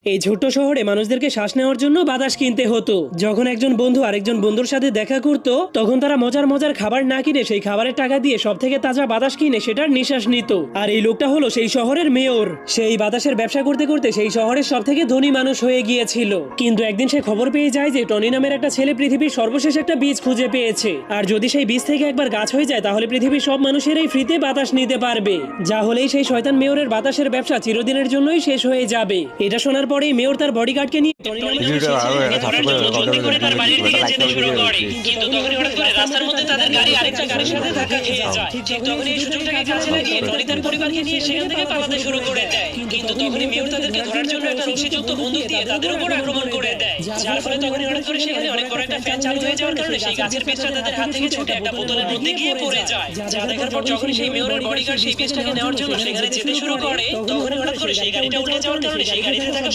এই ছোট্ট শহরে মানুষদেরকে শ্বাস নেওয়ার জন্য বাতাস কিনতে হতো। যখন একজন বন্ধু আরেকজন বন্ধুর সাথে দেখা করত, তখন তারা মজার মজার খাবার না কিনে সেই খাবারের টাকা দিয়ে সব থেকে তাজা বাতাস কিনে সেটার নিঃশ্বাস নিত। আর এই লোকটা হলো সেই শহরের মেয়র। সেই বাতাসের ব্যবসা করতে করতে সেই শহরের সব থেকে ধনী মানুষ হয়ে গিয়েছিল। কিন্তু একদিন সে খবর পেয়ে যায় যে টনি নামের একটা ছেলে পৃথিবীর সর্বশেষ একটা বীজ খুঁজে পেয়েছে, আর যদি সেই বীজ থেকে একবার গাছ হয়ে যায় তাহলে পৃথিবীর সব মানুষেরাই ফ্রিতে বাতাস নিতে পারবে। যা হলেই সেই শয়তান মেয়রের বাতাসের ব্যবসা চিরদিনের জন্যই শেষ হয়ে যাবে। এটা শোনার পরেই মেয়র তার বডিগার্ডকে নিয়ে টনি নামের সেই ছেলেকে ধরার জন্য জলদি করে তার বাড়ির দিকে যেতে শুরু করে। কিন্তু তখনই হঠাৎ করে রাস্তার মধ্যে তাদের গাড়ি আরেকটা গাড়ির সাথে ধাক্কা খেয়ে যায়। ঠিক তখনই এই সুযোগটাকে কাজে লাগিয়ে টনি তার পরিবারকে নিয়ে সেখান থেকে পালাতে শুরু করে দেয়। কিন্তু তখনই মেয়র তাদেরকে ধরার জন্য একটা রশিযুক্ত বন্দুক দিয়ে তাদের উপর আক্রমণ করে দেয়। যার ফলে তখনই হঠাৎ করে সেখানে অনেক বড় একটা ফ্যান চালু হয়ে যাওয়ার কারণে সেই গাছের পেছটা তাদের হাত থেকে ছুটে একটা বোতলের মধ্যে গিয়ে পড়ে যায়। যা দেখার পর যখনই সেই মেয়রের বডিগার্ড সেই পেছটাকে নেওয়ার জন্য সেখানে যেতে শুরু করে, তখনই হঠাৎ করে সেই গাড়িটা উঠে যাওয়ার কারণে সেই গাড়িতে থাকা